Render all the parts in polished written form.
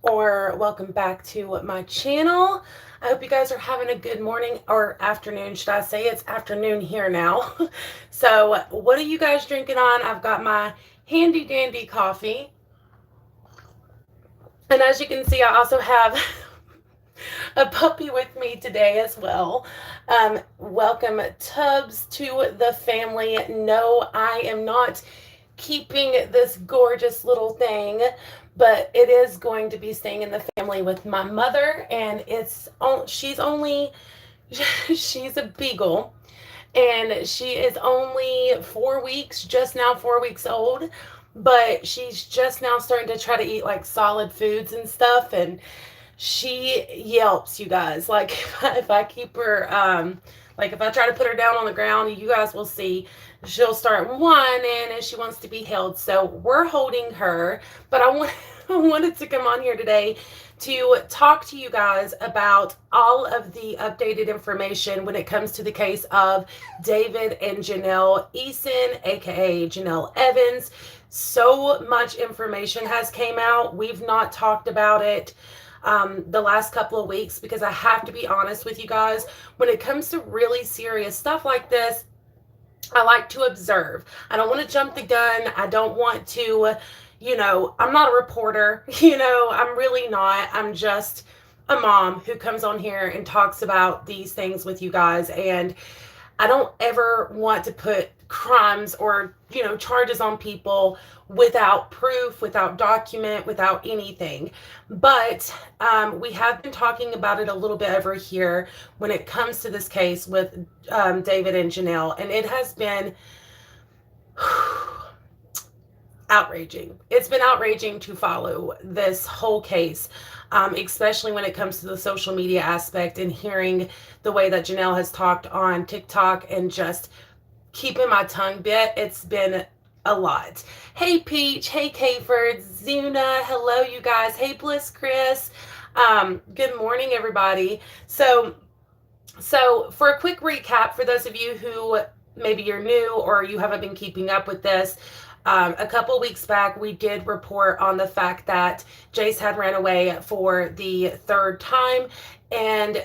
or welcome back to my channel. I hope you guys are having a good morning or afternoon, should I say. It's afternoon here now. So what are you guys drinking on? I've got my handy dandy coffee, and as you can see, I also have a puppy with me today as well. Welcome, Tubbs, to the family. No, I am not keeping this gorgeous little thing, but it is going to be staying in the family with my mother, and she's a beagle, and she is only 4 weeks, just now 4 weeks old, but she's just now starting to try to eat like solid foods and stuff, and she yelps, you guys. Like if I keep her, like if I try to put her down on the ground, you guys will see she'll start whining and she wants to be held. So we're holding her, but I wanted to come on here today to talk to you guys about all of the updated information when it comes to the case of David and JenelleEvans, aka JenelleEvans. So much information has came out. We've not talked about it the last couple of weeks because I have to be honest with you guys. When it comes to really serious stuff like this, I like to observe. I don't want to jump the gun. I don't want to, I'm not a reporter, I'm really not. I'm just a mom who comes on here and talks about these things with you guys. And I don't ever want to put crimes or, charges on people without proof, without document, without anything. But we have been talking about it a little bit over here when it comes to this case with David and Jenelle. And it has been outraging. It's been outraging to follow this whole case, especially when it comes to the social media aspect and hearing the way that Jenelle has talked on TikTok and just keeping my tongue bit. It's been a lot. Hey Peach, hey Kayford, Zuna, hello you guys. Hey Bliss Chris. Good morning everybody. So for a quick recap, for those of you who maybe you're new or you haven't been keeping up with this, a couple weeks back, we did report on the fact that Jace had ran away for the third time, and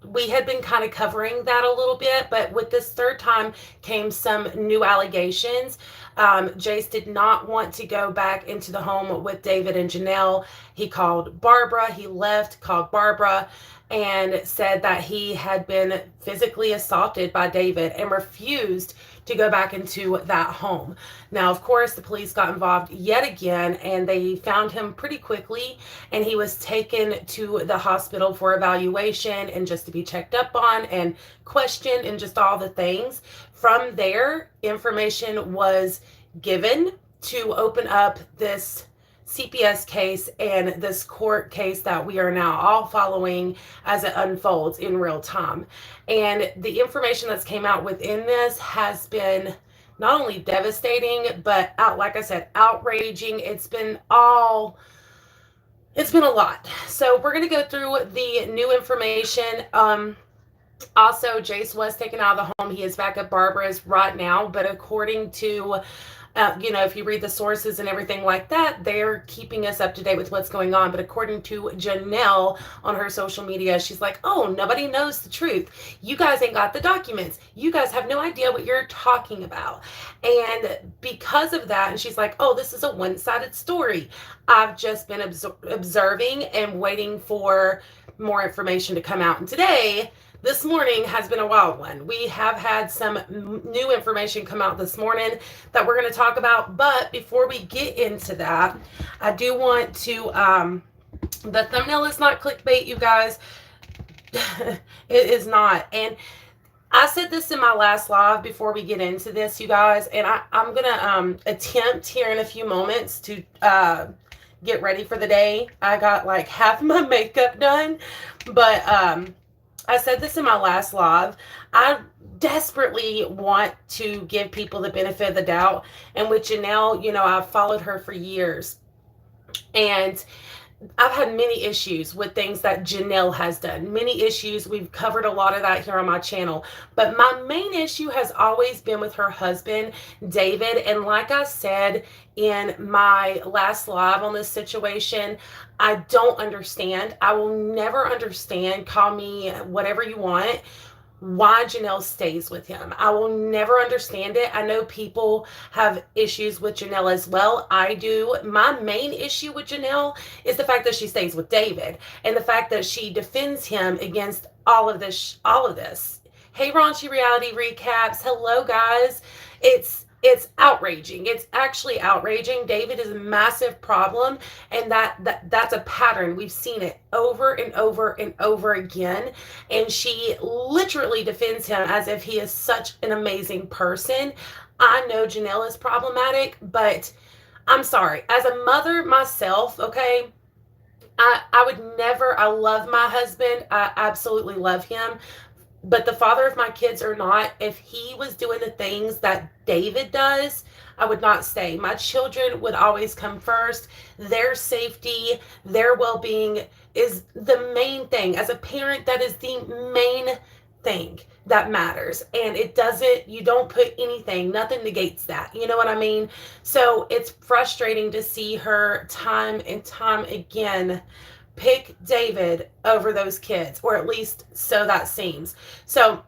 we had been kind of covering that a little bit, but with this third time came some new allegations. Jace did not want to go back into the home with David and Jenelle. He called Barbara. He left, called Barbara, and said that he had been physically assaulted by David and refused to go back into that home. Now, of course, the police got involved yet again, and they found him pretty quickly, and he was taken to the hospital for evaluation and just to be checked up on and questioned and just all the things. From there, information was given to open up this CPS case and this court case that we are now all following as it unfolds in real time. And the information that's came out within this has been not only devastating, but like I said, outraging. It's been a lot. So we're going to go through the new information. Also, Jace was taken out of the home. He is back at Barbara's right now, but according to if you read the sources and everything like that, they're keeping us up to date with what's going on. But according to Jenelle on her social media, she's like, oh, nobody knows the truth. You guys ain't got the documents. You guys have no idea what you're talking about. And because of that, and she's like, oh, this is a one-sided story. I've just been observing and waiting for more information to come out. And today, this morning has been a wild one. We have had some new information come out this morning that we're going to talk about. But before we get into that, I do want to, the thumbnail is not clickbait, you guys. It is not. And I said this in my last live before we get into this, you guys, and I'm going to attempt here in a few moments to get ready for the day. I got like half my makeup done, but I said this in my last live. I desperately want to give people the benefit of the doubt. And with Jenelle, I've followed her for years. And I've had many issues with things that Jenelle has done. Many issues. We've covered a lot of that here on my channel. But my main issue has always been with her husband, David. And like I said in my last live on this situation, I don't understand. I will never understand. Call me whatever you want, why Jenelle stays with him. I will never understand it. I know people have issues with Jenelle as well. I do. My main issue with Jenelle is the fact that she stays with David and the fact that she defends him against all of this. Hey, Raunchy Reality Recaps. Hello, guys. It's outraging. It's actually outraging. David is a massive problem, and that's a pattern. We've seen it over and over and over again, and she literally defends him as if he is such an amazing person. I know Jenelle is problematic, but I'm sorry. As a mother myself, okay, I would never, I love my husband. I absolutely love him. But the father of my kids or not, if he was doing the things that David does, I would not stay. My children would always come first. Their safety, their well-being is the main thing. As a parent, that is the main thing that matters. And it doesn't, you don't put anything, nothing negates that. You know what I mean? So it's frustrating to see her time and time again pick David over those kids, or at least so that seems. So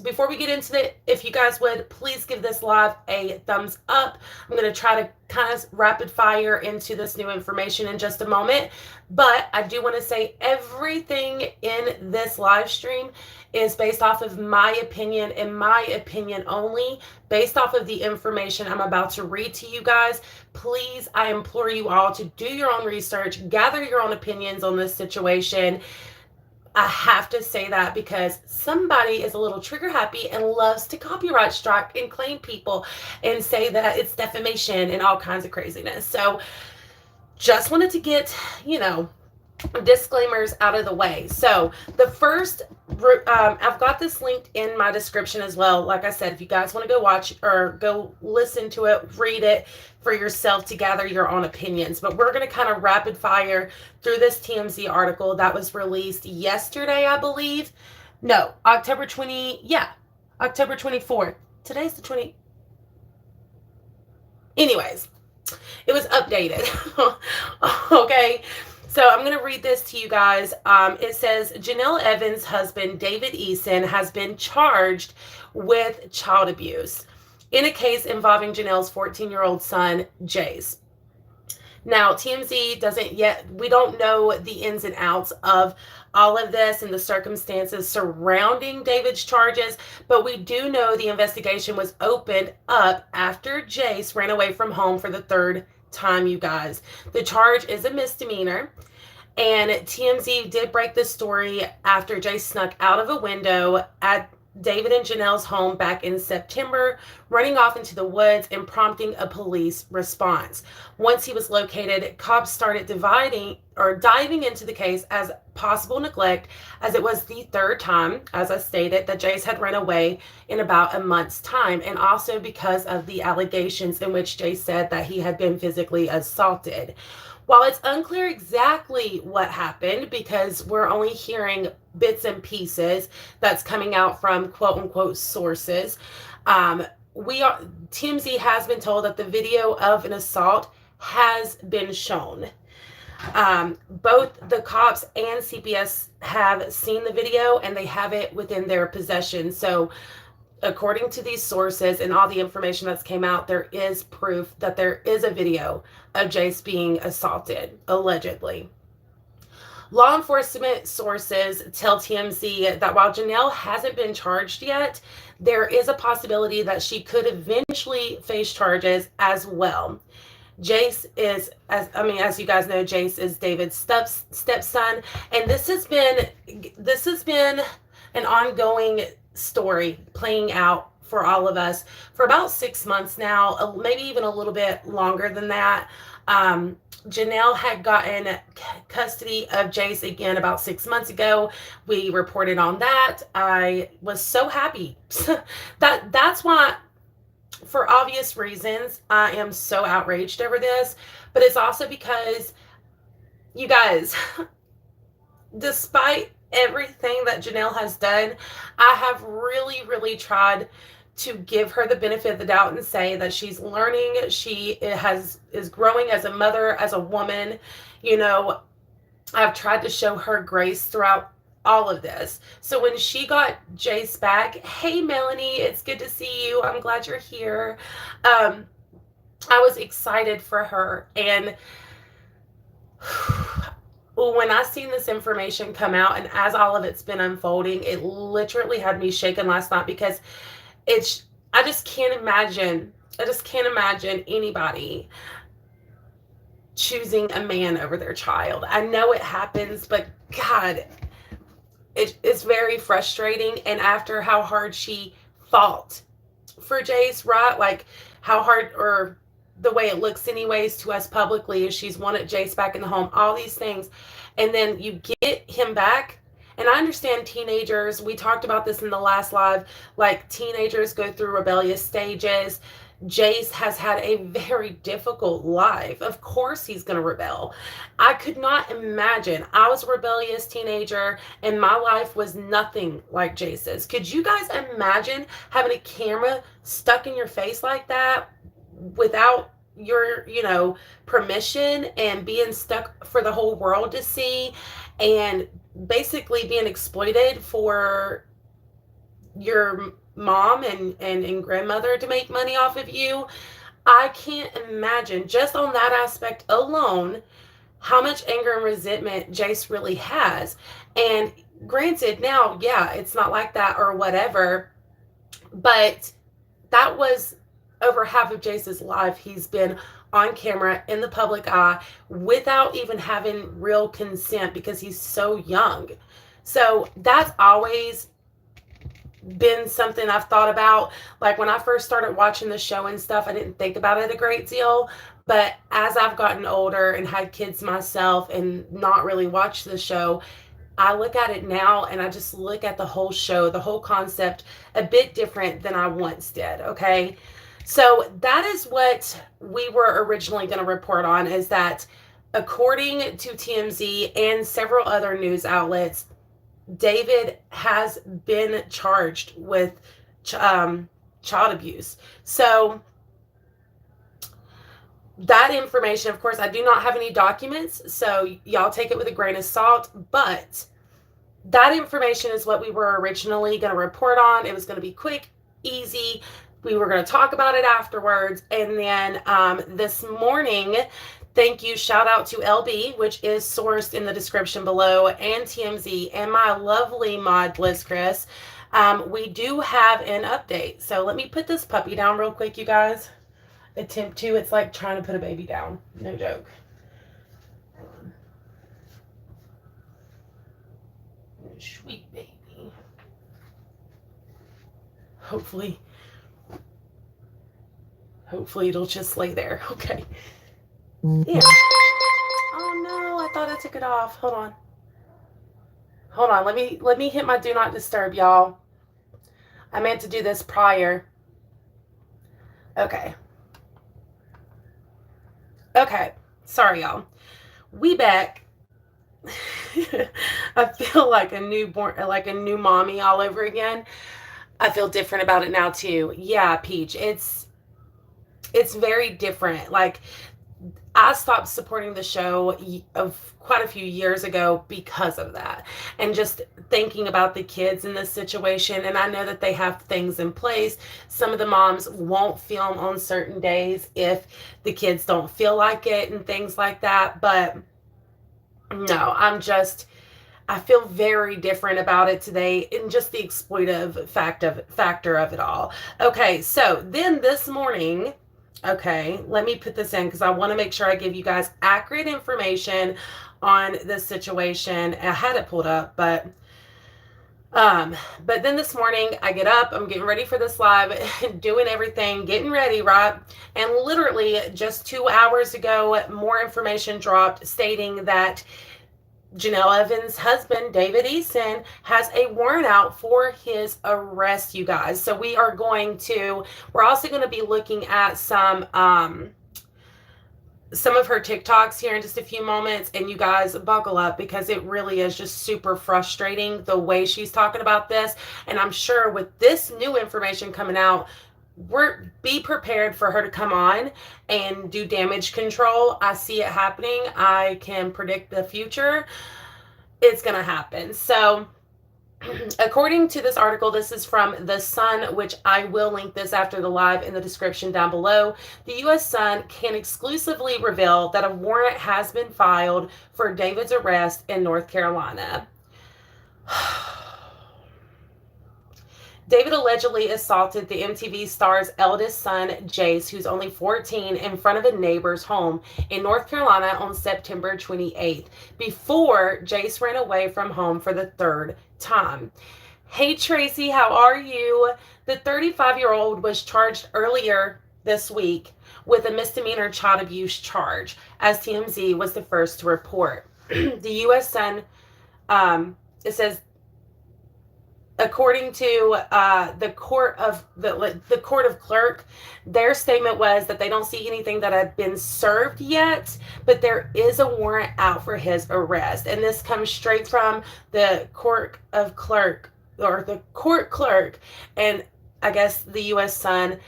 before we get into it, if you guys would please give this live a thumbs up. I'm going to try to kind of rapid fire into this new information in just a moment, but I do want to say everything in this live stream is based off of my opinion and my opinion only, based off of the information I'm about to read to you guys. Please, I implore you all to do your own research, gather your own opinions on this situation. I have to say that because somebody is a little trigger happy and loves to copyright strike and claim people and say that it's defamation and all kinds of craziness. So just wanted to get, disclaimers out of the way. So the first, I've got this linked in my description as well. Like I said, if you guys want to go watch or go listen to it, read it for yourself to gather your own opinions. But we're going to kind of rapid fire through this TMZ article that was released yesterday, I believe. No, October 24th. Today's the 20. Anyways, it was updated. Okay. So I'm going to read this to you guys. It says, JenelleEvans' husband, DavidEason, has been charged with child abuse in a case involving Jenelle's 14-year-old son, Jace. Now, TMZ we don't know the ins and outs of all of this and the circumstances surrounding David's charges, but we do know the investigation was opened up after Jace ran away from home for the third time, you guys. The charge is a misdemeanor, and TMZ did break the story after Jace snuck out of a window at David and Jenelle's home back in September, running off into the woods and prompting a police response. Once he was located, cops started diving into the case as possible neglect, as it was the third time, as I stated, that Jace had run away in about a month's time, and also because of the allegations in which Jace said that he had been physically assaulted. While it's unclear exactly what happened, because we're only hearing bits and pieces that's coming out from quote-unquote sources, TMZ has been told that the video of an assault has been shown. Both the cops and CPS have seen the video, and they have it within their possession. So according to these sources and all the information that's came out, there is proof that there is a video of Jace being assaulted, allegedly. Law enforcement sources tell TMZ that while Jenelle hasn't been charged yet, there is a possibility that she could eventually face charges as well. Jace is, as you guys know, Jace is David's stepson, and this has been an ongoing story playing out for all of us for about 6 months now, maybe even a little bit longer than that. Jenelle had gotten custody of Jace again about 6 months ago. We reported on that. I was so happy. That's why, for obvious reasons, I am so outraged over this, but it's also because you guys, despite everything that Jenelle has done, I have really, really tried to give her the benefit of the doubt and say that she's learning, she is growing as a mother, as a woman. You know, I've tried to show her grace throughout all of this. So when she got Jace back, hey Melanie, it's good to see you. I'm glad you're here. I was excited for her, and when I seen this information come out, and as all of it's been unfolding, it literally had me shaken last night, because I just can't imagine anybody choosing a man over their child. I know it happens, but God, it's very frustrating. And after how hard she fought for Jace, right? Like how hard, or the way it looks anyways to us publicly, is she's wanted Jace back in the home, all these things. And then you get him back. And I understand teenagers, we talked about this in the last live, like teenagers go through rebellious stages. Jace has had a very difficult life. Of course he's going to rebel. I could not imagine. I was a rebellious teenager and my life was nothing like Jace's. Could you guys imagine having a camera stuck in your face like that without your, permission, and being stuck for the whole world to see, and basically being exploited for your mom and grandmother to make money off of you? I can't imagine, just on that aspect alone, how much anger and resentment Jace really has. And granted, now, yeah, it's not like that or whatever, but that was over half of Jace's life. He's been on camera in the public eye without even having real consent, because he's so young. So that's always been something I've thought about. Like when I first started watching the show and stuff, I didn't think about it a great deal. But as I've gotten older and had kids myself and not really watched the show, I look at it now and I just look at the whole show, the whole concept, a bit different than I once did. Okay. So that is what we were originally going to report on, is that according to TMZ and several other news outlets, David has been charged with child abuse. So that information, of course, I do not have any documents, so y'all take it with a grain of salt, but that information is what we were originally going to report on. It was going to be quick, easy. We were going to talk about it afterwards. And then this morning, thank you, shout out to LB, which is sourced in the description below, and TMZ, and my lovely mod Bliss Chris. We do have an update. So let me put this puppy down real quick, you guys. Attempt to. It's like trying to put a baby down. No joke. Sweet baby. Hopefully it'll just lay there. Okay. Yeah. Oh no, I thought I took it off. Hold on. Let me hit my do not disturb, y'all. I meant to do this prior. Okay. Sorry, y'all. We back. I feel like a new mommy all over again. I feel different about it now too. Yeah, Peach. It's very different. Like, I stopped supporting the show of quite a few years ago because of that, and just thinking about the kids in this situation. And I know that they have things in place. Some of the moms won't film on certain days if the kids don't feel like it and things like that. But no, I feel very different about it today, and just the exploitive factor of it all. Okay, so then this morning, okay, let me put this in because I want to make sure I give you guys accurate information on this situation. I had it pulled up, but then this morning I get up, I'm getting ready for this live, doing everything, getting ready, right? And literally just 2 hours ago, more information dropped stating that JenelleEvans' husband, DavidEason, has a warrant out for his arrest, you guys. So we're also going to be looking at some some of her TikToks here in just a few moments, and you guys buckle up because it really is just super frustrating the way she's talking about this. And I'm sure with this new information coming out, be prepared for her to come on and do damage control. I see it happening. I can predict the future. It's going to happen. So according to this article, this is from The Sun, which I will link this after the live in the description down below. The U.S. Sun can exclusively reveal that a warrant has been filed for David's arrest in North Carolina. David allegedly assaulted the MTV star's eldest son, Jace, who's only 14, in front of a neighbor's home in North Carolina on September 28th, before Jace ran away from home for the third time. Hey, Tracy, how are you? The 35-year-old was charged earlier this week with a misdemeanor child abuse charge, as TMZ was the first to report. The U.S. Sun, it says, according to the court of clerk, their statement was that they don't see anything that had been served yet, but there is a warrant out for his arrest. And this comes straight from the court of clerk, or the court clerk, and I guess the U.S. Sun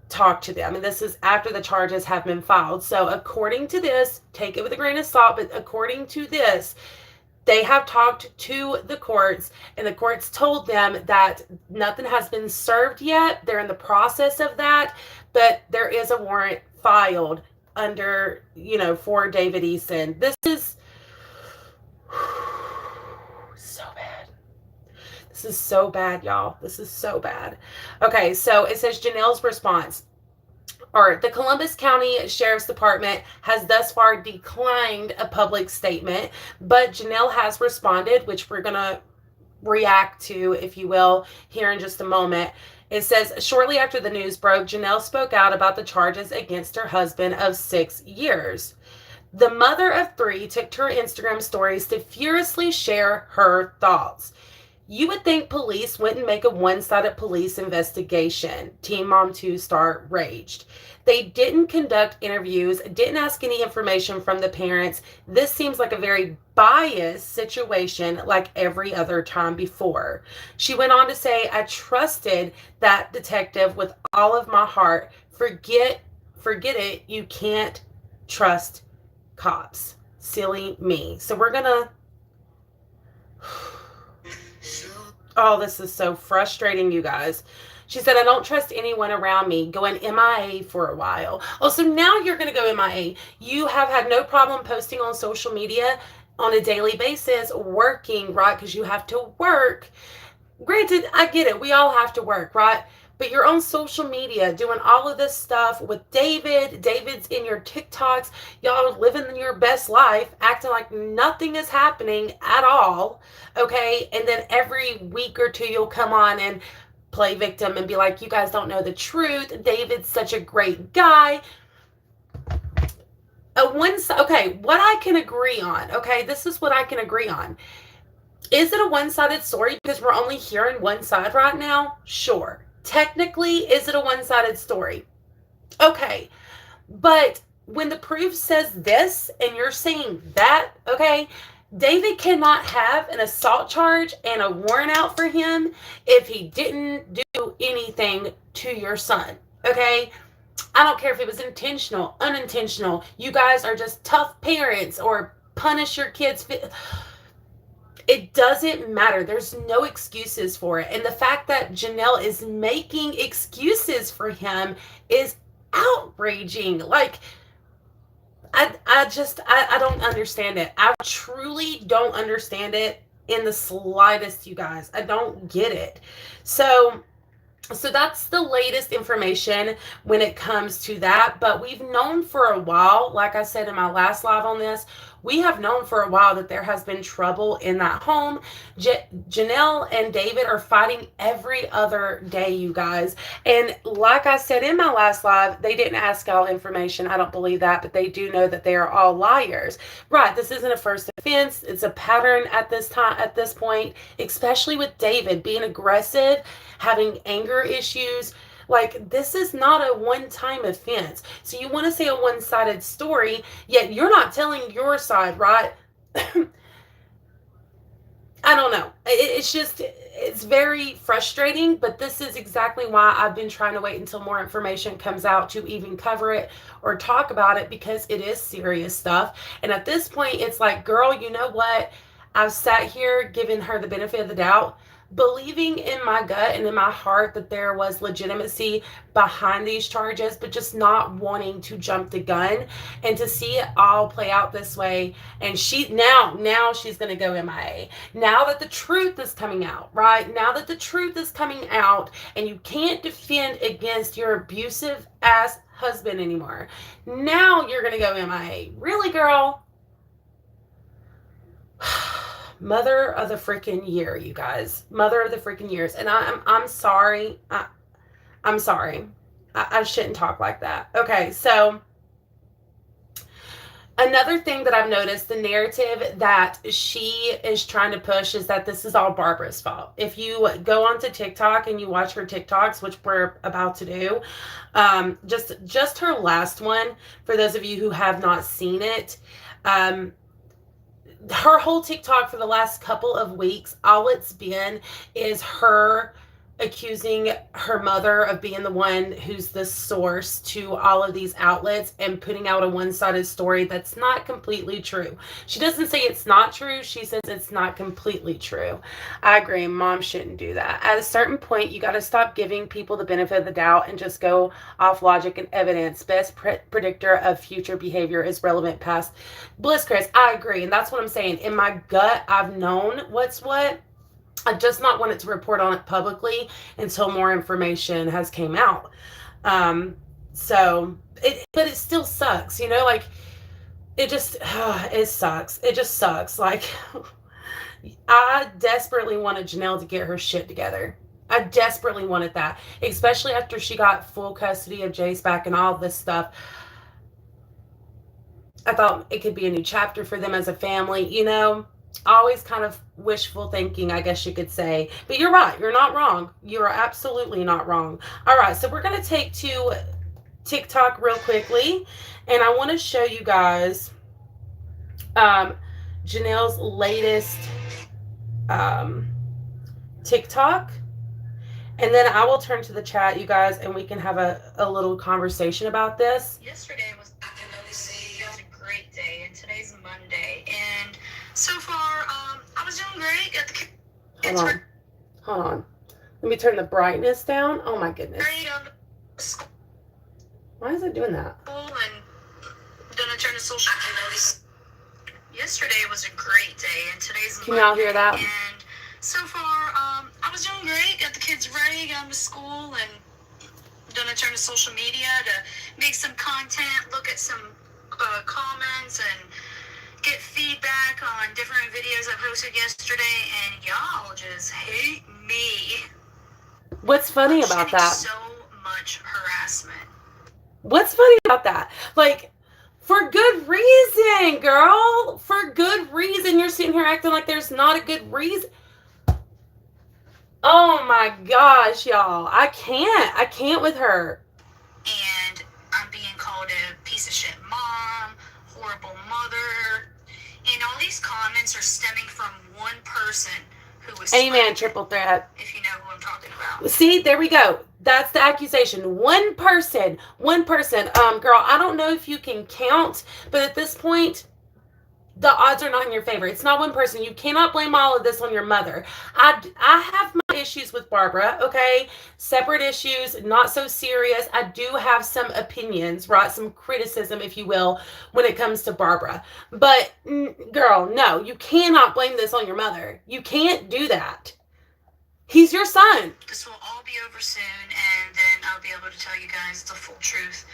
talked to them. And this is after the charges have been filed. So according to this, take it with a grain of salt, but according to this, they have talked to the courts, and the courts told them that nothing has been served yet. They're in the process of that, but there is a warrant filed under, for David Eason. This is so bad. This is so bad, y'all. This is so bad. Okay, so it says Jenelle's response. The Columbus County Sheriff's Department has thus far declined a public statement, but Jenelle has responded, which we're going to react to, if you will, here in just a moment. It says, shortly after the news broke, Jenelle spoke out about the charges against her husband of 6 years. The mother of 3 took to her Instagram stories to furiously share her thoughts. You would think police wouldn't make a one-sided police investigation. Teen Mom 2 star raged. They didn't conduct interviews, didn't ask any information from the parents. This seems like a very biased situation like every other time before. She went on to say, I trusted that detective with all of my heart. Forget it. You can't trust cops. Silly me. So we're going to... Oh, this is so frustrating, you guys. She said, I don't trust anyone around me, going MIA for a while. Oh, so now you're going to go MIA. You have had no problem posting on social media on a daily basis, working, right? Because you have to work. Granted, I get it. We all have to work, right? But you're on social media doing all of this stuff with David. David's in your TikToks. Y'all living your best life, acting like nothing is happening at all. Okay. And then every week or two, you'll come on and play victim and be like, you guys don't know the truth. David's such a great guy. Okay, what I can agree on. Okay, this is what I can agree on. Is it a one-sided story because we're only hearing one side right now? Sure. Technically, is it a one-sided story? Okay. But when the proof says this and you're saying that, okay, David cannot have an assault charge and a warrant out for him if he didn't do anything to your son, okay? I don't care if it was intentional, unintentional. You guys are just tough parents or punish your kids. It doesn't matter. There's no excuses for it. And the fact that Jenelle is making excuses for him is outraging. Like, I don't understand it. I truly don't understand it in the slightest, you guys. I don't get it. So that's the latest information when it comes to that. But we've known for a while, like I said in my last live on this, we have known for a while that there has been trouble in that home. Jenelle and David are fighting every other day, you guys. And like I said in my last live, they didn't ask all information. I don't believe that, but they do know that they are all liars. Right, this isn't a first offense. It's a pattern at this time, at this point, especially with David being aggressive, having anger issues. Like, this is not a one-time offense. So you want to say a one-sided story, yet you're not telling your side, right? I don't know. It's just, it's very frustrating, but this is exactly why I've been trying to wait until more information comes out to even cover it or talk about it, because it is serious stuff. And at this point, it's like, girl, you know what? I've sat here giving her the benefit of the doubt, believing in my gut and in my heart that there was legitimacy behind these charges, but just not wanting to jump the gun and to see it all play out this way. And now she's going to go MIA. Now that the truth is coming out, right? Now that the truth is coming out and you can't defend against your abusive ass husband anymore, now you're going to go MIA. Really, girl? Mother of the freaking year, you guys. Mother of the freaking years. And I'm sorry. I'm sorry. I shouldn't talk like that. Okay, so another thing that I've noticed, the narrative that she is trying to push is that this is all Barbara's fault. If you go onto TikTok and you watch her TikToks, which we're about to do, just her last one, for those of you who have not seen it, her whole TikTok for the last couple of weeks, all it's been is her accusing her mother of being the one who's the source to all of these outlets and putting out a one-sided story that's not completely true. She doesn't say it's not true. She says it's not completely true. I agree. Mom shouldn't do that. At a certain point, you got to stop giving people the benefit of the doubt and just go off logic and evidence. Best predictor of future behavior is relevant past. Bliss Chris, I agree. And that's what I'm saying. In my gut, I've known what's what. I just not wanted to report on it publicly until more information has came out. But it still sucks, you know, like it just, it sucks. It just sucks. Like, I desperately wanted Jenelle to get her shit together. I desperately wanted that, especially after she got full custody of Jace back and all this stuff. I thought it could be a new chapter for them as a family, you know. Always kind of wishful thinking, I guess you could say. But you're right. You're not wrong. You are absolutely not wrong. All right, so we're going to take to TikTok real quickly, and I want to show you guys Janelle's latest TikTok, and then I will turn to the chat, you guys, and we can have a little conversation about this. Yesterday was a great day, and today's Monday, and so far, I was doing great at the Hold on. Let me turn the brightness down. Oh my goodness. Why is it doing that? And then I turned to social media. Yesterday was a great day, and today's Can y'all hear that? And so far, I was doing great. Got the kids ready, got them to school, and then I turned to social media to make some content, look at some comments, and get feedback on different videos I posted yesterday, and y'all just hate me. What's funny about that? So much harassment. What's funny about that? Like, for good reason, girl. For good reason. You're sitting here acting like there's not a good reason. Oh my gosh, y'all. I can't with her. And I'm being called a piece of shit mom, horrible mother. And all these comments are stemming from one person who was... Amen, triple threat. If you know who I'm talking about. See, there we go. That's the accusation. One person. Girl, I don't know if you can count, but at this point, the odds are not in your favor. It's not one person. You cannot blame all of this on your mother. I have my issues with Barbara, okay? Separate issues, not so serious. I do have some opinions, right? Some criticism, if you will, when it comes to Barbara. But, girl, no, you cannot blame this on your mother. You can't do that. He's your son. This will all be over soon, and then I'll be able to tell you guys the full truth.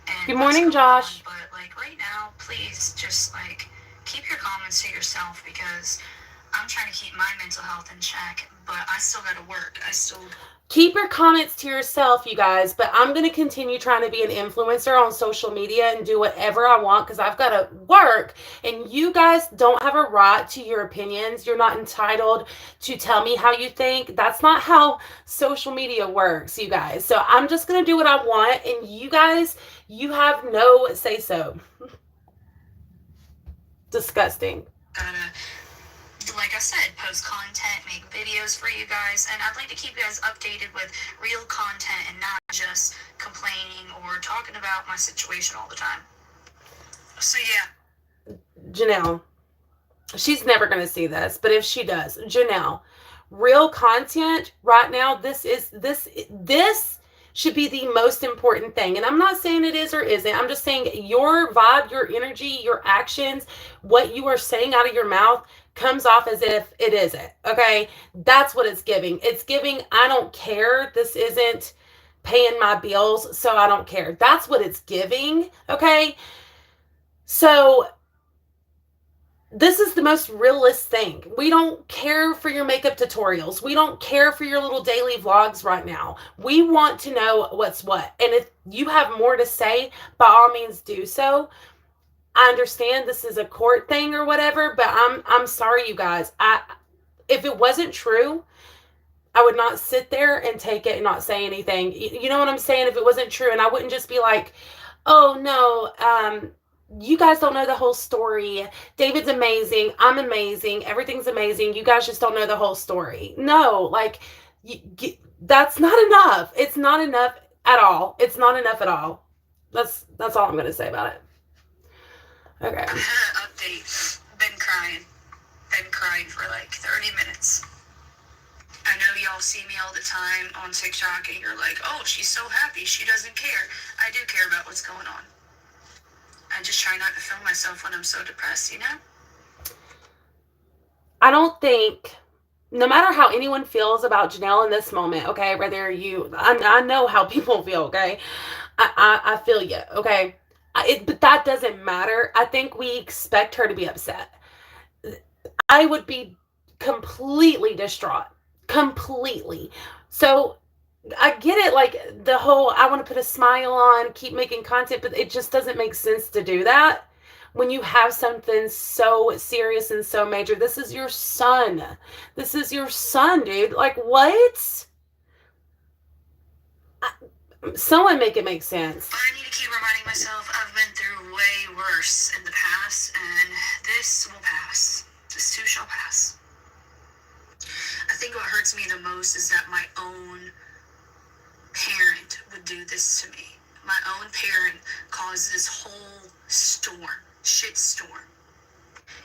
And good morning, Josh. But, like, right now, please just, like, keep your comments to yourself, because I'm trying to keep my mental health in check, but I still gotta work. keep your comments to yourself, you guys, but I'm going to continue trying to be an influencer on social media and do whatever I want because I've got to work, and you guys don't have a right to your opinions. You're not entitled to tell me how you think. That's not how social media works, you guys. So I'm just going to do what I want, and you guys, you have no say so. Disgusting. Like I said, post content, make videos for you guys, and I'd like to keep you guys updated with real content and not just complaining or talking about my situation all the time. So yeah. Jenelle, she's never going to see this, but if she does, Jenelle, real content right now, this should be the most important thing. And I'm not saying it is or isn't. I'm just saying your vibe, your energy, your actions, what you are saying out of your mouth comes off as if it isn't. Okay? That's what it's giving. It's giving, I don't care. This isn't paying my bills, so I don't care. That's what it's giving. Okay? So this is the most realist thing. We don't care for your makeup tutorials. We don't care for your little daily vlogs right now. We want to know what's what. And if you have more to say, by all means do so. I understand this is a court thing or whatever, but I'm sorry, you guys. If it wasn't true, I would not sit there and take it and not say anything. You know what I'm saying? If it wasn't true, and I wouldn't just be like, oh no, you guys don't know the whole story. David's amazing. I'm amazing. Everything's amazing. You guys just don't know the whole story. No, like, that's not enough. It's not enough at all. It's not enough at all. That's all I'm going to say about it. Okay. Update. Been crying for like 30 minutes. I know y'all see me all the time on TikTok and you're like, oh, she's so happy. She doesn't care. I do care about what's going on. I just try not to film myself when I'm so depressed, you know? I don't think, no matter how anyone feels about Jenelle in this moment, okay, whether I know how people feel, okay? I feel you, okay? But that doesn't matter. I think we expect her to be upset. I would be completely distraught. Completely. So I get it, like the whole I want to put a smile on, keep making content, but it just doesn't make sense to do that when you have something so serious and so major. This is your son. This is your son, dude. Like, what? Someone make it make sense. I need to keep reminding myself I've been through way worse in the past, and this will pass. This too shall pass. I think what hurts me the most is that my own parent would do this to me. My own parent caused this whole shit storm.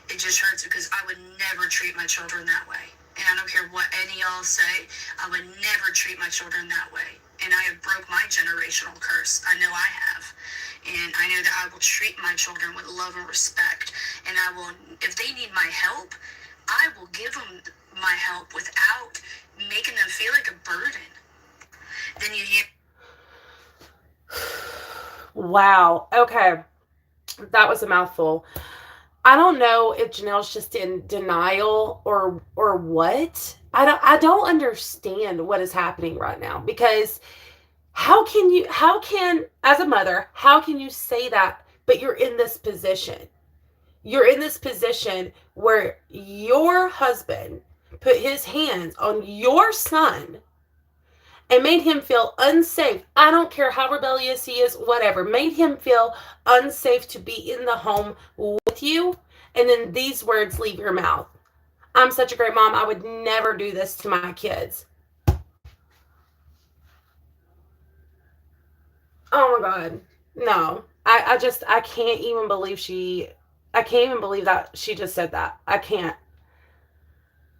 It just hurts because I would never treat my children that way. And I don't care what any of y'all say, I would never treat my children that way. And I have broke my generational curse. I know I have. And I know that I will treat my children with love and respect. And I will, if they need my help, I will give them my help without making them feel like a burden. Then you hear. Wow. Okay. That was a mouthful. I don't know if Jenelle's just in denial or what. I don't understand what is happening right now, because how can, as a mother, how can you say that, but you're in this position? You're in this position where your husband put his hands on your son and made him feel unsafe. I don't care how rebellious he is, whatever. Made him feel unsafe to be in the home with you. And then these words leave your mouth. I'm such a great mom. I would never do this to my kids. Oh my God. No. I can't even believe that she just said that. I can't.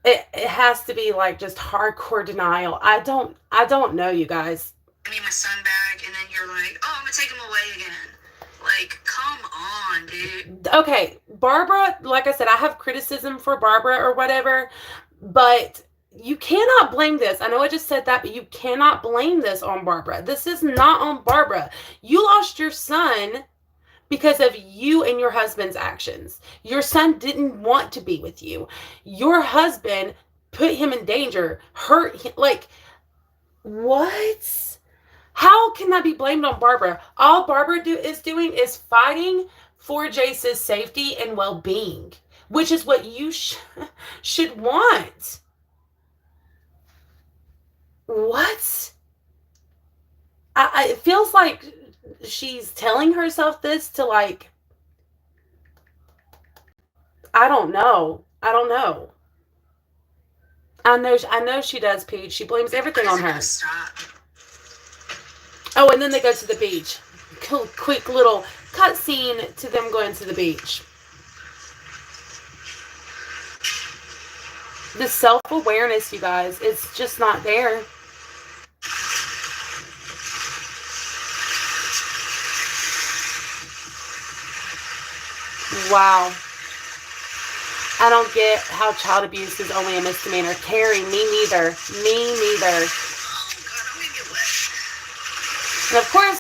It has to be like just hardcore denial. I don't know, you guys. I need my son back, and then you're like, oh, I'm gonna take him away again. Like, come on, dude. Okay, Barbara, like I said, I have criticism for Barbara or whatever, but you cannot blame this. I know I just said that, but you cannot blame this on Barbara. This is not on Barbara. You lost your son because of you and your husband's actions. Your son didn't want to be with you. Your husband put him in danger, hurt him. Like, What? How can that be blamed on Barbara? All Barbara is doing is fighting for Jace's safety and well-being, which is what you should want. What? It feels like she's telling herself this to, like, I don't know. I know she does, Peach. She blames everything on her. Oh, and then they go to the beach. Quick little cut scene to them going to the beach. The self-awareness, you guys, it's just not there. Wow. I don't get how child abuse is only a misdemeanor. Carrie, me neither. And of course,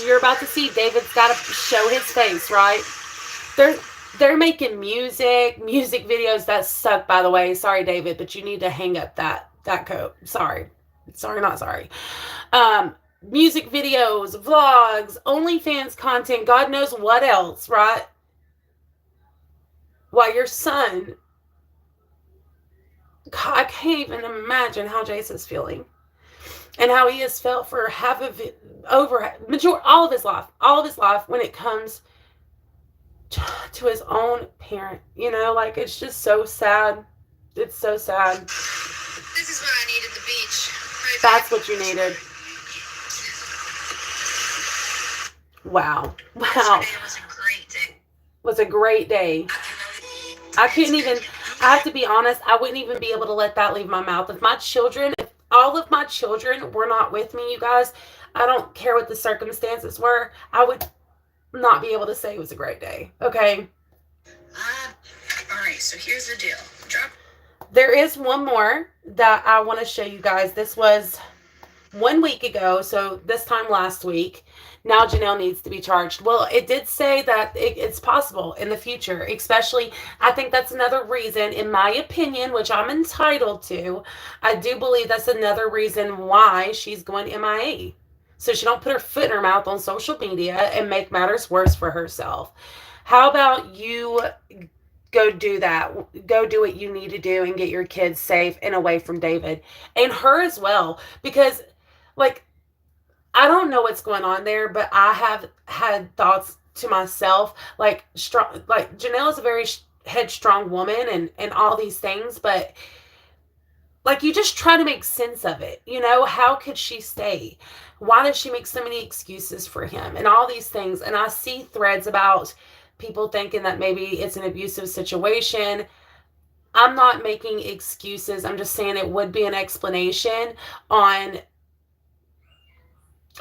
you're about to see David's got to show his face, right? They're making music videos that suck, by the way. Sorry, David, but you need to hang up that coat. Sorry, not sorry. Music videos, vlogs, OnlyFans content, God knows what else, right? While your son, God, I can't even imagine how Jace is feeling. And how he has felt for half of it, all of his life when it comes to his own parent. You know, like, it's just so sad. It's so sad. This is what I needed, the beach. Right. That's what you needed. Wow. Yesterday was a great day. Was a great day. I have to be honest, I wouldn't even be able to let that leave my mouth. If all of my children were not with me, you guys, I don't care what the circumstances were, I would not be able to say it was a great day. Okay? All right, so here's the deal. There is one more that I want to show you guys. This was 1 week ago, so this time last week. Now Jenelle needs to be charged. Well, it did say that it's possible in the future, especially, I think that's another reason, in my opinion, which I'm entitled to, I do believe that's another reason why she's going MIA. So she don't put her foot in her mouth on social media and make matters worse for herself. How about you go do that? Go do what you need to do and get your kids safe and away from David. And her as well. Because, like, I don't know what's going on there, but I have had thoughts to myself, like Jenelle is a very headstrong woman and all these things, but, like, you just try to make sense of it. You know, how could she stay? Why does she make so many excuses for him and all these things? And I see threads about people thinking that maybe it's an abusive situation. I'm not making excuses. I'm just saying it would be an explanation on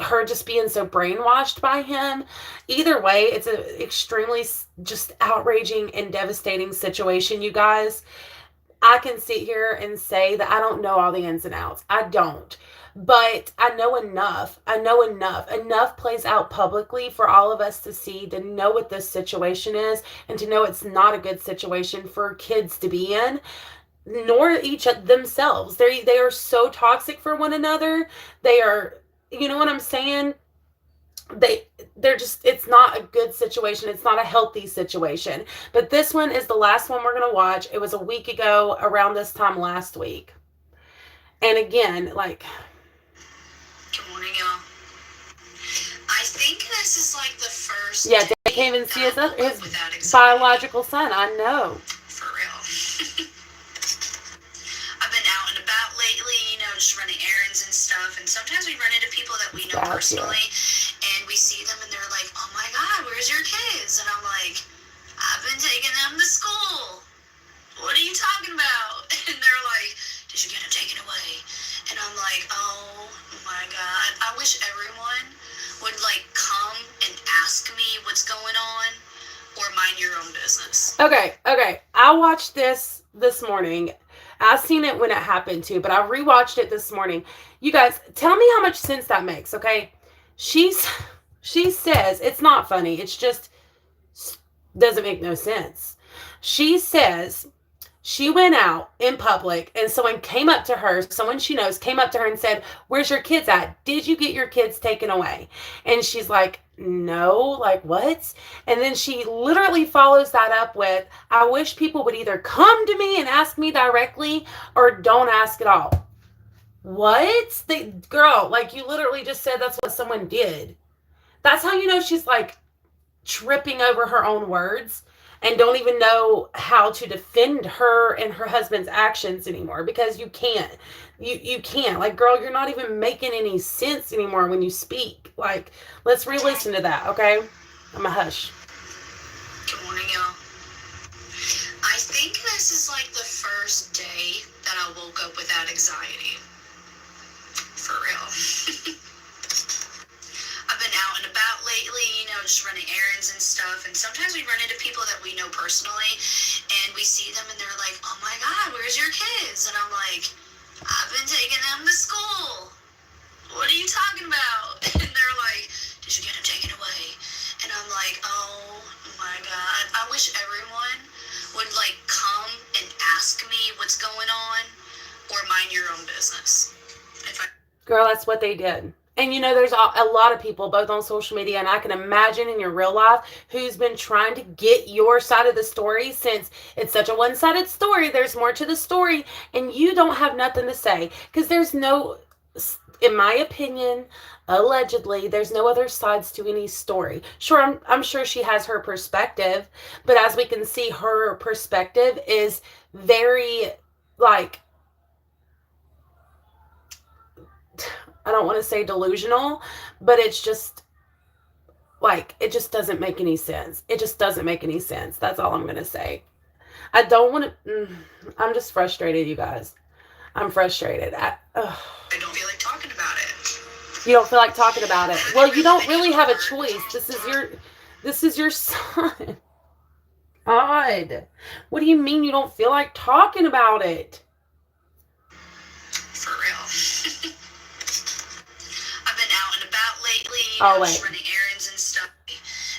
her just being so brainwashed by him. Either way, it's an extremely just outraging and devastating situation, you guys. I can sit here and say that I don't know all the ins and outs. I don't. But I know enough. Enough plays out publicly for all of us to see, to know what this situation is, and to know it's not a good situation for kids to be in, nor each themselves. They are so toxic for one another. They are, you know what I'm saying? They're just, it's not a good situation. It's not a healthy situation. But this one is the last one we're going to watch. It was a week ago, around this time last week. And again, like... Good morning, y'all. I think this is like the first... Yeah, they can't even see his biological son. I know. For real. I've been out and about lately, you know, just running errands and stuff. And sometimes we run into people that we know personally. And we see them and they're like, oh my God, where's your kids? And I'm like, I've been taking them to school. What are you talking about? And they're like, did you get them taken away? And I'm like, oh my God. I wish everyone would like come and ask me what's going on or mind your own business. Okay. I watched this morning. I seen it when it happened too, but I rewatched it this morning. You guys, tell me how much sense that makes, okay? She says, it's not funny. It's just doesn't make no sense. She says She went out in public and someone came up to her, someone she knows came up to her and said, "Where's your kids at? Did you get your kids taken away?" And she's like, "No, like what?" And then she literally follows that up with, "I wish people would either come to me and ask me directly or don't ask at all." What? Girl, like you literally just said that's what someone did. That's how you know she's like tripping over her own words and don't even know how to defend her and her husband's actions anymore, because you can't. You can't. Like, girl, you're not even making any sense anymore when you speak. Like, let's re-listen to that, okay? I'm a hush. Good morning, y'all. I think this is like the first day that I woke up without anxiety. For real. I've been out and about lately, you know, just running errands and stuff, and sometimes we run into people that we know personally, and we see them and they're like, "Oh my God, where's your kids?" And I'm like, "I've been taking them to school. What are you talking about?" And they're like, "Did you get them taken away?" And I'm like, "Oh my God, I wish everyone would like come and ask me what's going on, or mind your own business." Girl, that's what they did. And you know, there's a lot of people, both on social media and I can imagine in your real life, who's been trying to get your side of the story, since it's such a one-sided story. There's more to the story, and you don't have nothing to say, because there's no, in my opinion, allegedly, there's no other sides to any story. Sure, I'm sure she has her perspective, but as we can see, her perspective is very, like, I don't want to say delusional, but it's just like, it just doesn't make any sense. It just doesn't make any sense. That's all I'm going to say. I don't want to, I'm just frustrated, you guys. I'm frustrated. I don't feel like talking about it. You don't feel like talking about it. Well, you don't really have a choice. This is your son. God. What do you mean you don't feel like talking about it? For real. I've been out and about lately, just running errands and stuff,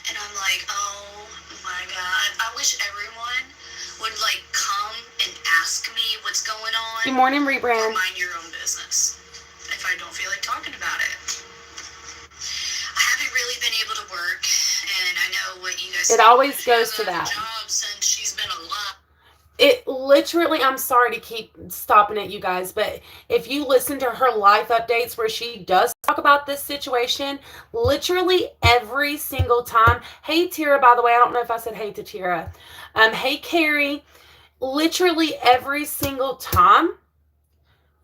and I'm like, oh my God, I wish everyone would like come and ask me what's going on. Good morning, Rebrand. Or mind your own business if I don't feel like talking about it. I haven't really been able to work, and I know what you guys. It always goes to that. Job since she's been alive. It literally, I'm sorry to keep stopping it, you guys, but if you listen to her live updates where she does talk about this situation, literally every single time. Hey, Tira, by the way, I don't know if I said hey to Tira. Hey, Carrie. Literally every single time,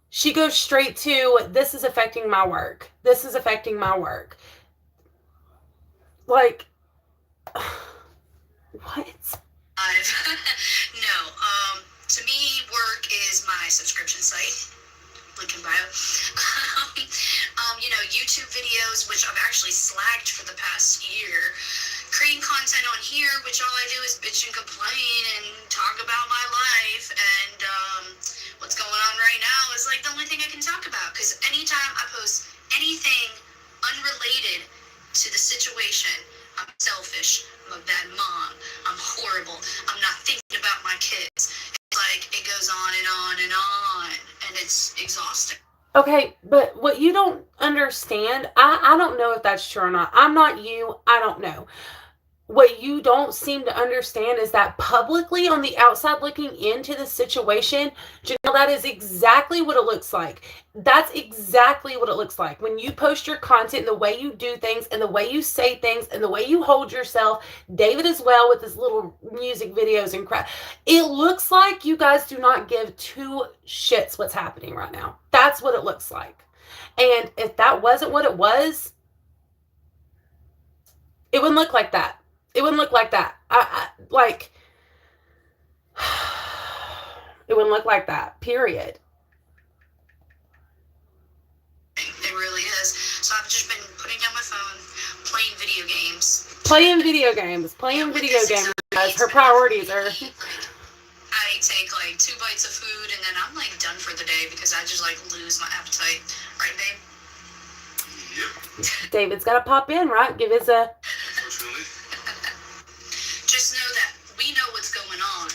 she goes straight to, "This is affecting my work. This is affecting my work." Like, what? No, to me, work is my subscription site. Link in bio. YouTube videos, which I've actually slacked for the past year. Creating content on here, which all I do is bitch and complain and talk about my life. And what's going on right now is like the only thing I can talk about. Because anytime I post anything unrelated to the situation, I'm selfish, I'm a bad mom, I'm horrible, I'm not thinking about my kids. It's like it goes on and on and on, and it's exhausting. Okay, but what you don't understand, I don't know if that's true or not. I'm not you, I don't know. What you don't seem to understand is that publicly on the outside looking into the situation, Jenelle, that is exactly what it looks like. That's exactly what it looks like. When you post your content, the way you do things and the way you say things and the way you hold yourself, David as well with his little music videos and crap, it looks like you guys do not give two shits what's happening right now. That's what it looks like. And if that wasn't what it was, it wouldn't look like that. It wouldn't look like that. It wouldn't look like that, period. It really is. So I've just been putting down my phone, playing video games. Playing video games, guys. Her priorities are... I take like 2 bites of food and then I'm like done for the day because I just like lose my appetite. Right, babe? Yep. David's got to pop in, right? Give us a... Unfortunately. Just know that we know what's going on.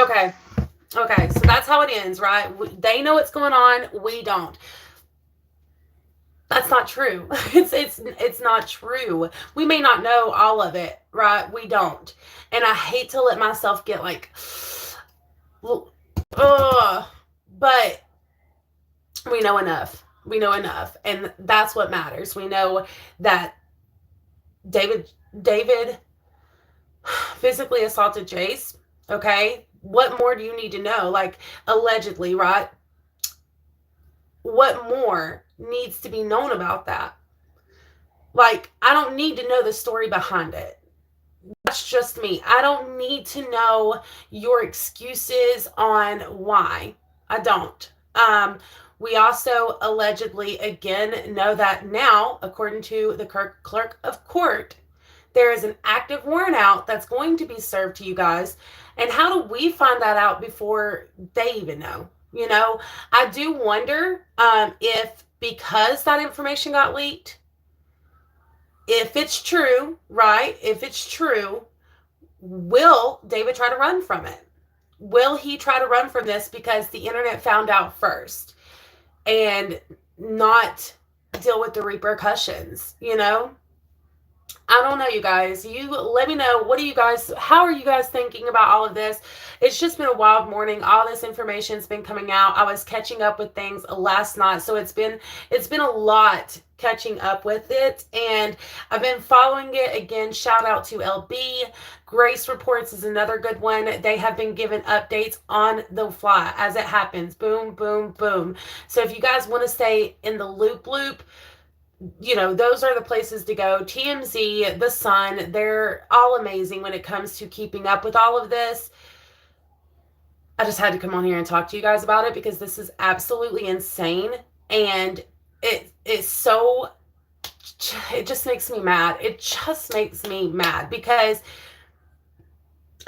Okay. Okay, so that's how it ends, right? They know what's going on, we don't. That's not true. It's not true. We may not know all of it, right? We don't. And I hate to let myself get like, but we know enough. We know enough, and that's what matters. We know that David physically assaulted Jace. Okay, what more do you need to know? Like, allegedly, right? What more needs to be known about that? Like, I don't need to know the story behind it. That's just me. I don't need to know your excuses on why. I don't. We also allegedly, again, know that now, according to the clerk of court, there is an active warrant out that's going to be served to you guys. And how do we find that out before they even know? You know, I do wonder if because that information got leaked, if it's true, right? If it's true, will David try to run from it? Will he try to run from this because the internet found out first and not deal with the repercussions, you know? I don't know, you guys. You let me know. How are you guys thinking about all of this? It's just been a wild morning. All this information's been coming out. I was catching up with things last night. So it's been a lot catching up with it. And I've been following it again. Shout out to LB. Grace Reports is another good one. They have been given updates on the fly as it happens. Boom, boom, boom. So if you guys want to stay in the loop, you know, those are the places to go. TMZ, The Sun, they're all amazing when it comes to keeping up with all of this. I just had to come on here and talk to you guys about it because this is absolutely insane. And it just makes me mad. It just makes me mad because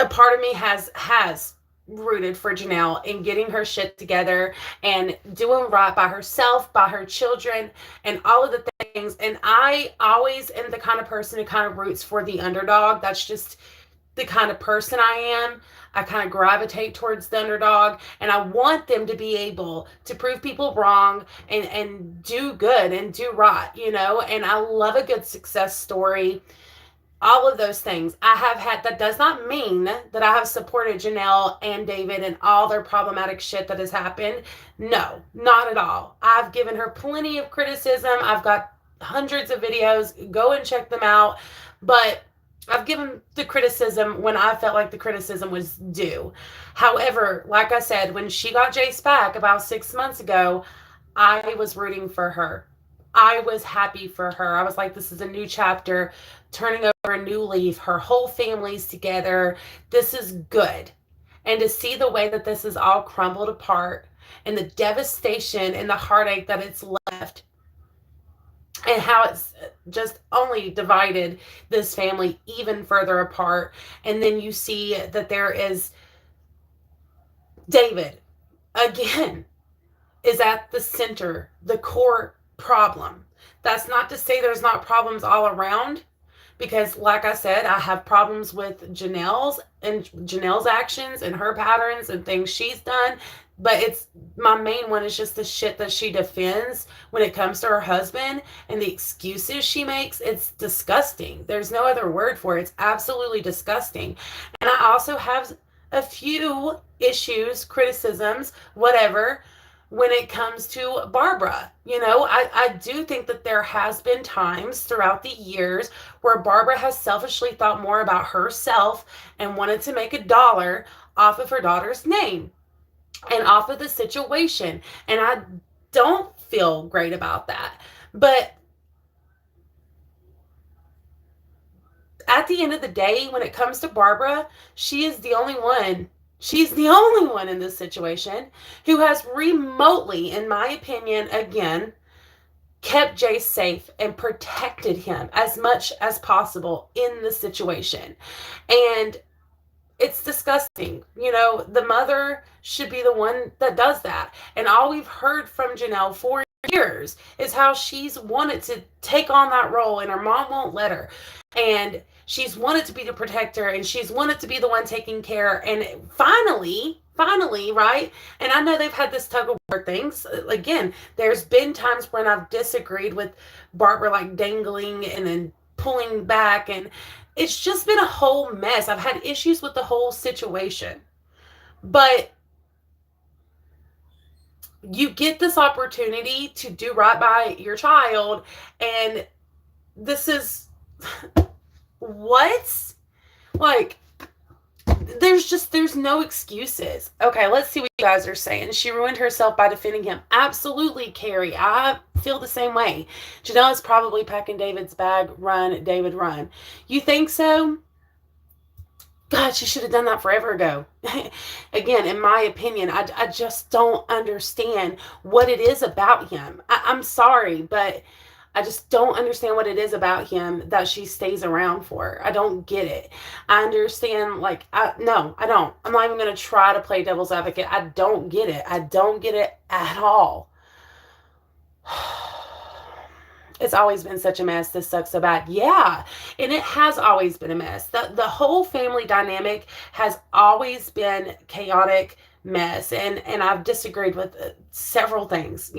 a part of me has rooted for Jenelle in getting her shit together and doing right by herself, by her children, and all of the things. And I always am the kind of person who kind of roots for the underdog. That's just the kind of person I am. I kind of gravitate towards the underdog, and I want them to be able to prove people wrong and do good and do right, you know? And I love a good success story. All of those things I have had. That does not mean that I have supported Jenelle and David and all their problematic shit that has happened. No, not at all. I've given her plenty of criticism. I've got hundreds of videos. Go and check them out. But I've given the criticism when I felt like the criticism was due. However, like I said, when she got Jace back about 6 months ago, I was rooting for her. I was happy for her. I was like, this is a new chapter, turning over a new leaf. Her whole family's together. This is good. And to see the way that this is all crumbled apart and the devastation and the heartache that it's left and how it's just only divided this family even further apart. And then you see that there is David, again, is at the center, the core problem. That's not to say there's not problems all around, because like I said, I have problems with Jenelle's actions and her patterns and things she's done, but it's my main one is just the shit that she defends when it comes to her husband and the excuses she makes. It's disgusting. There's no other word for it. It's absolutely disgusting. And I also have a few issues, criticisms, whatever, when it comes to Barbara. You know, I do think that there has been times throughout the years where Barbara has selfishly thought more about herself and wanted to make $1 off of her daughter's name and off of the situation. And I don't feel great about that. But at the end of the day, when it comes to Barbara, she is the only one. She's the only one in this situation who has remotely, in my opinion, again, kept Jace safe and protected him as much as possible in the situation. And it's disgusting. You know, the mother should be the one that does that. And all we've heard from Jenelle for years is how she's wanted to take on that role, and her mom won't let her. And she's wanted to be the protector, and she's wanted to be the one taking care. And finally, right? And I know they've had this tug of war things. Again, there's been times when I've disagreed with Barbara, like dangling and then pulling back, and it's just been a whole mess. I've had issues with the whole situation. But you get this opportunity to do right by your child, and this is what? Like, there's no excuses. Okay, let's see what you guys are saying. She ruined herself by defending him. Absolutely, Carrie. I feel the same way. Jenelle is probably packing David's bag. Run, David, run. You think so? God, she should have done that forever ago. Again, in my opinion, I just don't understand what it is about him. I'm sorry, but I just don't understand what it is about him that she stays around for. I don't get it. I understand, like, no, I don't. I'm not even going to try to play devil's advocate. I don't get it. I don't get it at all. It's always been such a mess. This sucks so bad. Yeah, and it has always been a mess. The whole family dynamic has always been chaotic mess, and I've disagreed with several things,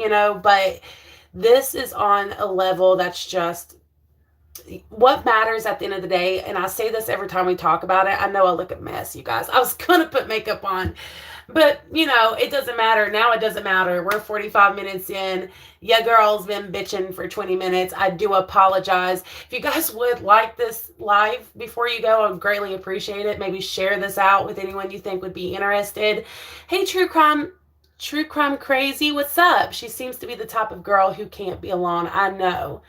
but this is on a level that's just what matters at the end of the day. And I say this every time we talk about it. I know I look a mess, you guys. I was gonna put makeup on, but it doesn't matter now. It doesn't matter. We're 45 minutes in. Yeah, girl's been bitching for 20 minutes. I do apologize. If you guys would like this live before you go, I would greatly appreciate it. Maybe share this out with anyone you think would be interested. Hey, True Crime Crazy, what's up? She seems to be the type of girl who can't be alone. I know.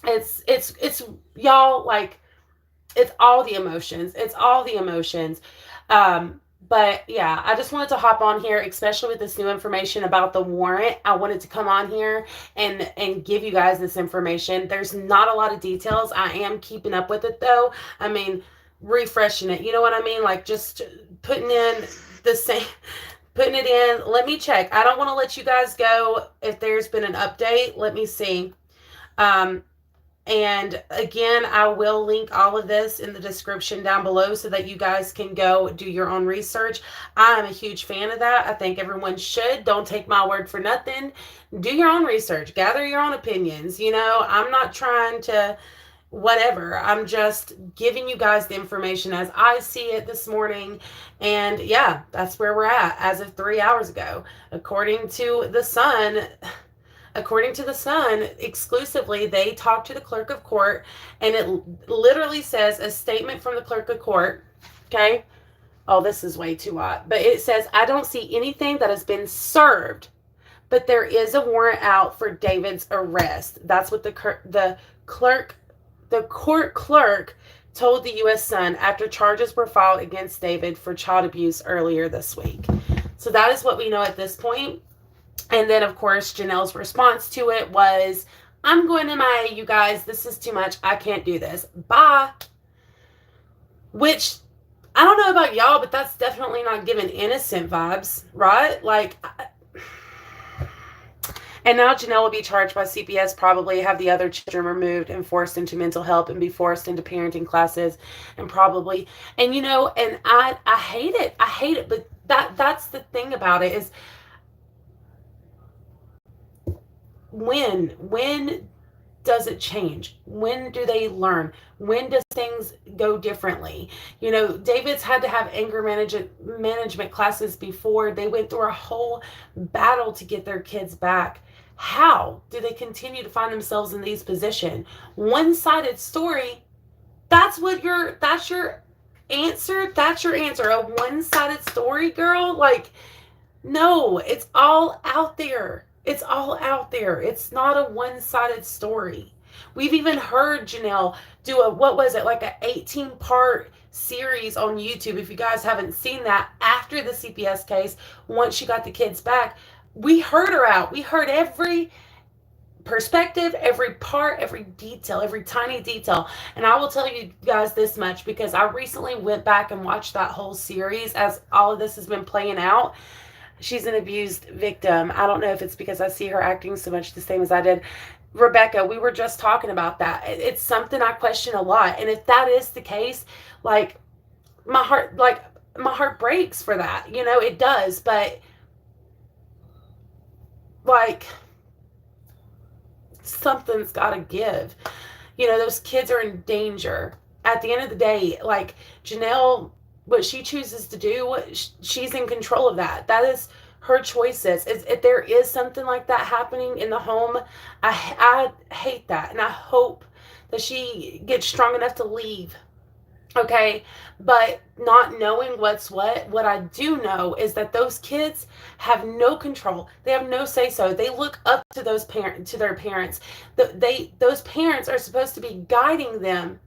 It's y'all, like, it's all the emotions. But yeah, I just wanted to hop on here, especially with this new information about the warrant. I wanted to come on here and give you guys this information. There's not a lot of details. I am keeping up with it though. I mean, refreshing it. You know what I mean? Like, just putting in the same, putting it in. Let me check. I don't want to let you guys go if there's been an update. Let me see. And again, I will link all of this in the description down below so that you guys can go do your own research. I'm a huge fan of that. I think everyone should. Don't take my word for nothing. Do your own research. Gather your own opinions. I'm not trying to whatever. I'm just giving you guys the information as I see it this morning. And yeah, that's where we're at as of 3 hours ago. According to the Sun, exclusively, they talked to the clerk of court, and it literally says a statement from the clerk of court. Okay. Oh, this is way too hot. But it says, I don't see anything that has been served, but there is a warrant out for David's arrest. That's what the court clerk told the U.S. Sun after charges were filed against David for child abuse earlier this week. So that is what we know at this point. And then, of course, Jenelle's response to it was, I'm going MIA, you guys. This is too much. I can't do this. Bye. Which, I don't know about y'all, but that's definitely not giving innocent vibes, right? Like, and now Jenelle will be charged by CPS, probably have the other children removed and forced into mental health and be forced into parenting classes, and probably, and and I hate it. I hate it. But that's the thing about it is, when does it change? When do they learn? When does things go differently? David's had to have anger management classes before. They went through a whole battle to get their kids back. How do they continue to find themselves in these positions? One-sided story. That's your answer. That's your answer. A one-sided story, girl? Like, no, it's all out there. It's all out there. It's not a one-sided story. We've even heard Jenelle do like an 18-part series on YouTube. If you guys haven't seen that, after the CPS case, once she got the kids back, we heard her out. We heard every perspective, every part, every detail, every tiny detail. And I will tell you guys this much, because I recently went back and watched that whole series as all of this has been playing out. she's an abused victim. I don't know if it's because I see her acting so much the same as I did. Rebecca, we were just talking about that. It's something I question a lot. And if that is the case, like my heart breaks for that. You know, it does. But like something's got to give. You know, those kids are in danger. At the end of the day, like Jenelle, what she chooses to do, she's in control of that. That is her choices. If there is something like that happening in the home, I hate that. And I hope that she gets strong enough to leave. Okay, but not knowing what's what I do know is that those kids have no control. They have no say so. They look up to those to their parents. Those parents are supposed to be guiding them.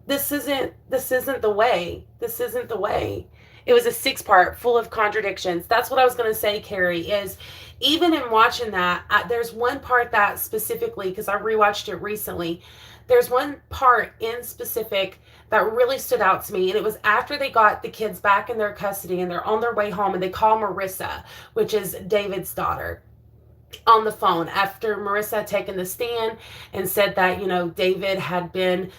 This isn't the way. This isn't the way. It was a 6-part full of contradictions. That's what I was going to say, Carrie, is even in watching that, there's one part that specifically, because I rewatched it recently, there's one part in specific that really stood out to me. And it was after they got the kids back in their custody and they're on their way home and they call Marissa, which is David's daughter, on the phone after Marissa had taken the stand and said that, you know, David had been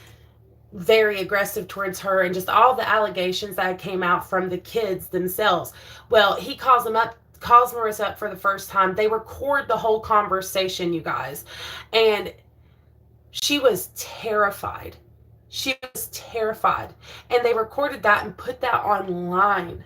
very aggressive towards her and just all the allegations that came out from the kids themselves. Well, he calls Marissa up for the first time. They record the whole conversation, you guys. And she was terrified. She was terrified. And they recorded that and put that online.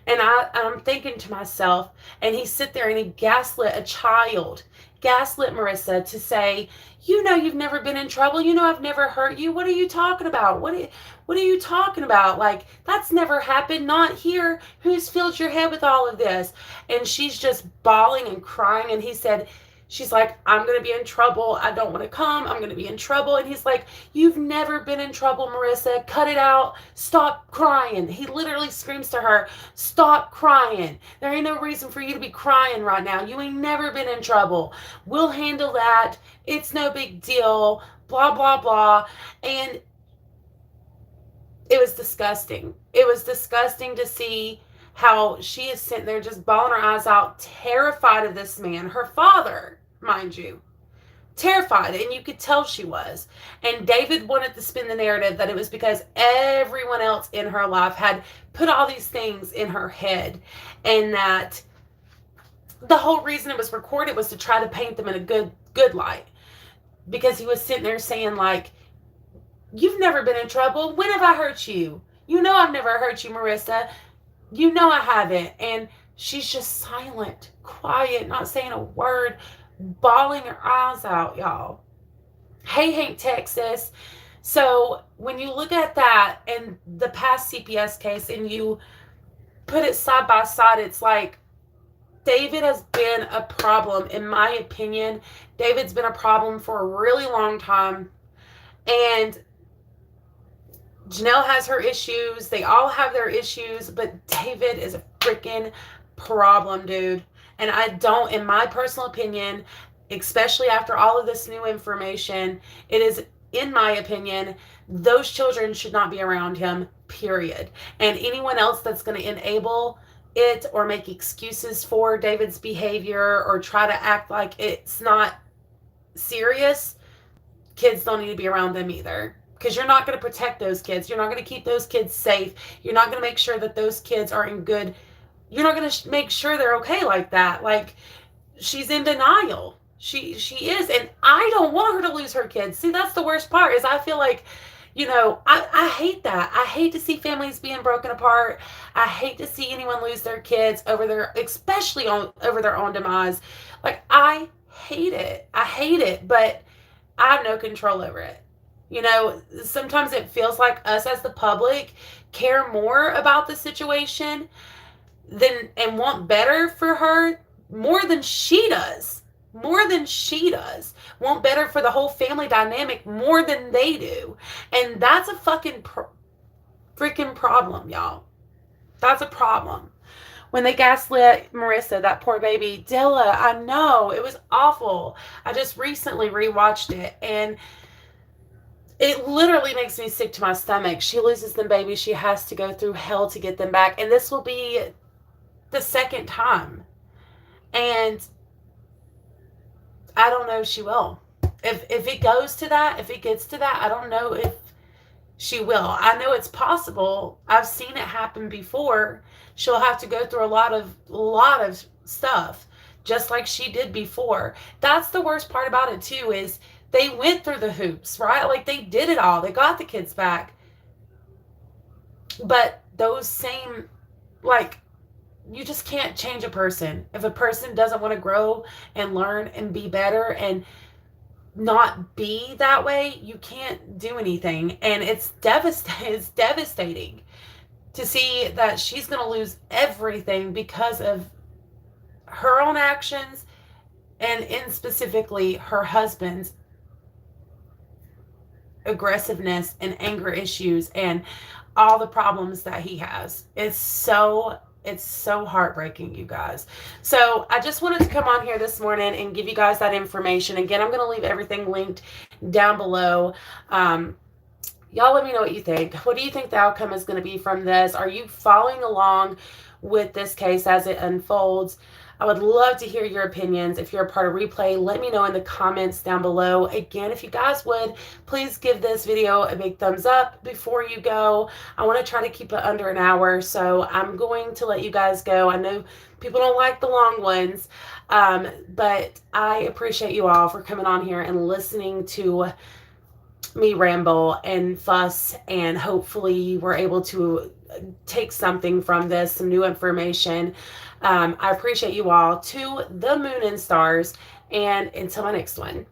And I'm thinking to myself, and he sit there and he gaslit a child, gaslit Marissa to say, you know, you've never been in trouble. You know, I've never hurt you. What are you talking about? What are you talking about? Like, that's never happened. Not here. Who's filled your head with all of this? And she's just bawling and crying. And he said, she's like, I'm going to be in trouble. I don't want to come. I'm going to be in trouble. And he's like, you've never been in trouble, Marissa. Cut it out. Stop crying. He literally screams to her, stop crying. There ain't no reason for you to be crying right now. You ain't never been in trouble. We'll handle that. It's no big deal. Blah, blah, blah. And it was disgusting. It was disgusting to see how she is sitting there just bawling her eyes out, terrified of this man, her father, mind you, terrified. And you could tell she was. And David wanted to spin the narrative that it was because everyone else in her life had put all these things in her head, and that the whole reason it was recorded was to try to paint them in a good light, because he was sitting there saying, like, you've never been in trouble. When have I hurt you? You know I've never hurt you, Marissa. You know I haven't. And she's just silent, quiet, not saying a word, bawling her eyes out, y'all. Hey, Hank, Texas. So when you look at that and the past CPS case and you put it side by side, it's like David has been a problem, in my opinion. David's been a problem for a really long time. And Jenelle has her issues. They all have their issues, but David is a freaking problem, dude. And I don't, in my personal opinion, especially after all of this new information, it is, in my opinion, those children should not be around him, period. And anyone else that's going to enable it or make excuses for David's behavior or try to act like it's not serious, kids don't need to be around them either. Because you're not going to protect those kids. You're not going to keep those kids safe. You're not going to make sure that those kids are in good. You're not going to make sure they're okay like that. Like, she's in denial. She is. And I don't want her to lose her kids. See, that's the worst part, is I feel like, you know, I hate that. I hate to see families being broken apart. I hate to see anyone lose their kids especially over their own demise. Like, I hate it. I hate it, but I have no control over it. You know, sometimes it feels like us as the public care more about the situation and want better for her more than she does. Want better for the whole family dynamic more than they do. And that's a fucking freaking problem, y'all. That's a problem. When they gaslit Marissa, that poor baby, Dilla, I know, it was awful. I just recently rewatched it, and It literally makes me sick to my stomach. She loses them babies. She has to go through hell to get them back. And this will be the second time. And I don't know if she will. If it goes to that, if it gets to that, I don't know if she will. I know it's possible. I've seen it happen before. She'll have to go through a lot of stuff, just like she did before. That's the worst part about it too, is they went through the hoops, right? Like, they did it all. They got the kids back. But those same, like, you just can't change a person. If a person doesn't want to grow and learn and be better and not be that way, you can't do anything. And it's devastating to see that she's going to lose everything because of her own actions, and in specifically her husband's aggressiveness and anger issues and all the problems that he has. It's so heartbreaking, you guys. So I just wanted to come on here this morning and give you guys that information. Again, I'm going to leave everything linked down below. Y'all let me know what you think. What do you think the outcome is going to be from this? Are you following along with this case as it unfolds? I would love to hear your opinions. If you're a part of Replay, let me know in the comments down below. Again, if you guys would, please give this video a big thumbs up before you go. I want to try to keep it under an hour, so I'm going to let you guys go. I know people don't like the long ones, but I appreciate you all for coming on here and listening to me ramble and fuss, and hopefully you were able to take something from this, some new information. I appreciate you all. To the moon and stars, and until my next one.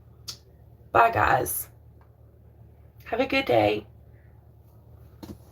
Bye, guys. Have a good day.